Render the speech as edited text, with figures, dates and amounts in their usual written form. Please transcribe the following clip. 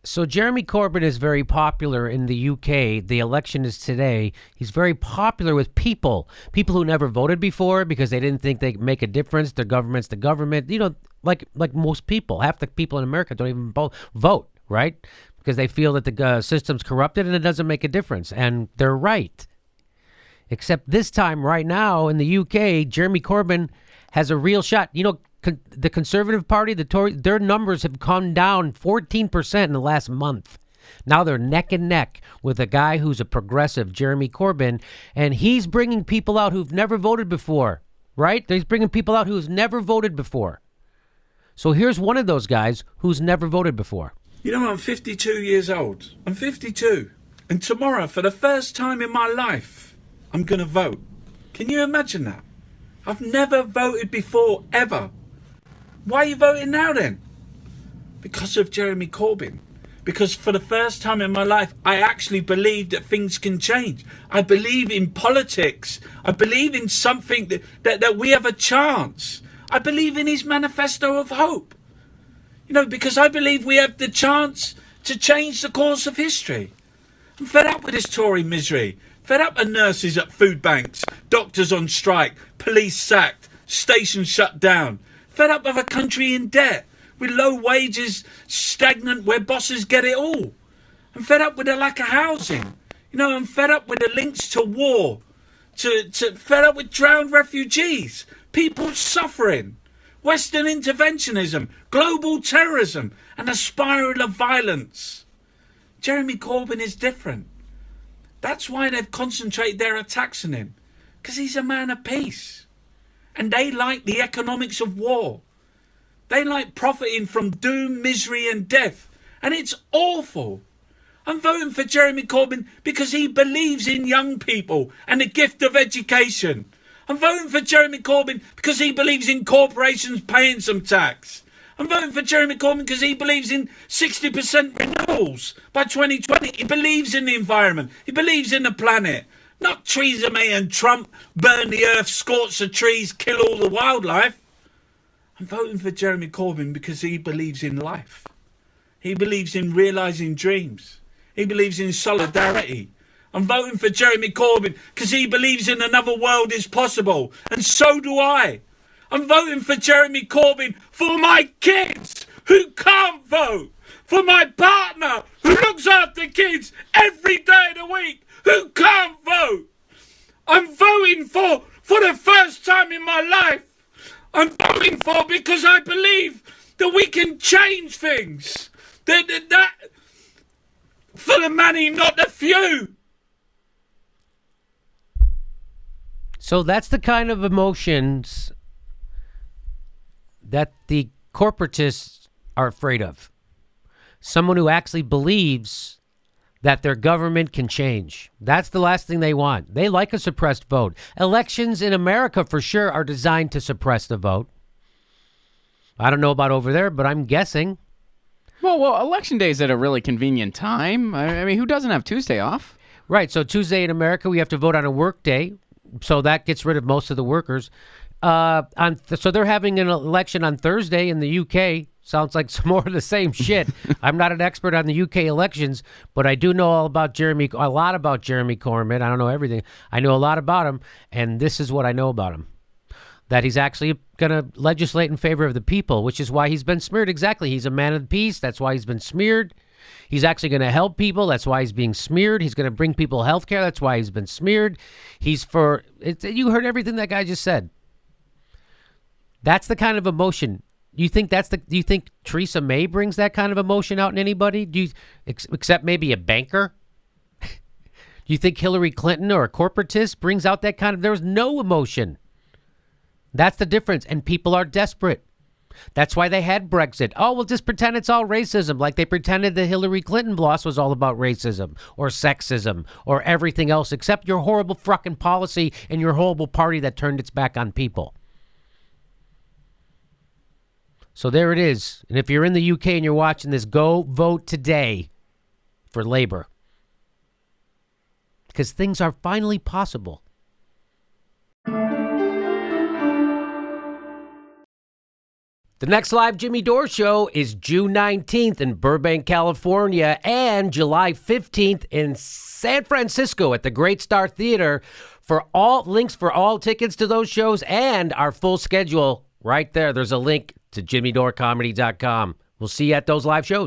So Jeremy Corbyn is very popular in the UK. The election is today. He's very popular with people who never voted before because they didn't think they could make a difference. Their government's the government. You know, like most people. Half the people in America don't even vote, right? Because they feel that the system's corrupted and it doesn't make a difference. And they're right. Except this time, right now, in the UK, Jeremy Corbyn has a real shot. You know, the Conservative Party, the Tory, their numbers have come down 14% in the last month. Now they're neck and neck with a guy who's a progressive, Jeremy Corbyn, and he's bringing people out who've never voted before, right? He's bringing people out who's never voted before. So here's one of those guys who's never voted before. You know, I'm 52 years old. I'm 52. And tomorrow, for the first time in my life, I'm going to vote. Can you imagine that? I've never voted before, ever. Why are you voting now then? Because of Jeremy Corbyn. Because for the first time in my life, I actually believe that things can change. I believe in politics. I believe in something that we have a chance. I believe in his manifesto of hope. You know, because I believe we have the chance to change the course of history. I'm fed up with this Tory misery. Fed up with nurses at food banks, doctors on strike, police sacked, stations shut down. Fed up with a country in debt, with low wages, stagnant, where bosses get it all. I'm fed up with the lack of housing. You know, I'm fed up with the links to war, fed up with drowned refugees, people suffering, Western interventionism, global terrorism, and a spiral of violence. Jeremy Corbyn is different. That's why they've concentrated their attacks on him, because he's a man of peace. And they like the economics of war. They like profiting from doom, misery and death. And it's awful. I'm voting for Jeremy Corbyn because he believes in young people and the gift of education. I'm voting for Jeremy Corbyn because he believes in corporations paying some tax. I'm voting for Jeremy Corbyn because he believes in 60% renewables by 2020. He believes in the environment. He believes in the planet. Not Theresa May and Trump burn the earth, scorch the trees, kill all the wildlife. I'm voting for Jeremy Corbyn because he believes in life. He believes in realising dreams. He believes in solidarity. I'm voting for Jeremy Corbyn because he believes in another world is possible. And so do I. I'm voting for Jeremy Corbyn for my kids who can't vote. For my partner who looks after kids every day of the week who can't vote. I'm voting for the first time in my life. I'm voting for because I believe that we can change things. That for the many, not the few. So that's the kind of emotions that the corporatists are afraid of. Someone who actually believes that their government can change. That's the last thing they want. They like a suppressed vote. Elections in America, for sure, are designed to suppress the vote. I don't know about over there, but I'm guessing. Well, election day is at a really convenient time. I mean, who doesn't have Tuesday off? Right, so Tuesday in America, we have to vote on a work day, so that gets rid of most of the workers. So they're having an election on Thursday in the UK. Sounds like some more of the same shit. I'm not an expert on the UK elections, but I do know a lot about Jeremy Corbyn. I don't know everything. I know a lot about him, and this is what I know about him. That he's actually going to legislate in favor of the people, which is why he's been smeared. Exactly. He's a man of peace. That's why he's been smeared. He's actually going to help people. That's why he's being smeared. He's going to bring people health care. That's why he's been smeared. You heard everything that guy just said. That's the kind of emotion. Do you think Theresa May brings that kind of emotion out in anybody? Except maybe a banker? Do you think Hillary Clinton or a corporatist brings out that kind of? There was no emotion. That's the difference. And people are desperate. That's why they had Brexit. Oh, we'll just pretend it's all racism, like they pretended the Hillary Clinton loss was all about racism or sexism or everything else except your horrible fucking policy and your horrible party that turned its back on people. So there it is. And if you're in the UK and you're watching this, go vote today for Labour. Because things are finally possible. The next live Jimmy Dore show is June 19th in Burbank, California, and July 15th in San Francisco at the Great Star Theater. For all links for all tickets to those shows and our full schedule right there, there's a link to jimmydorecomedy.com. We'll see you at those live shows.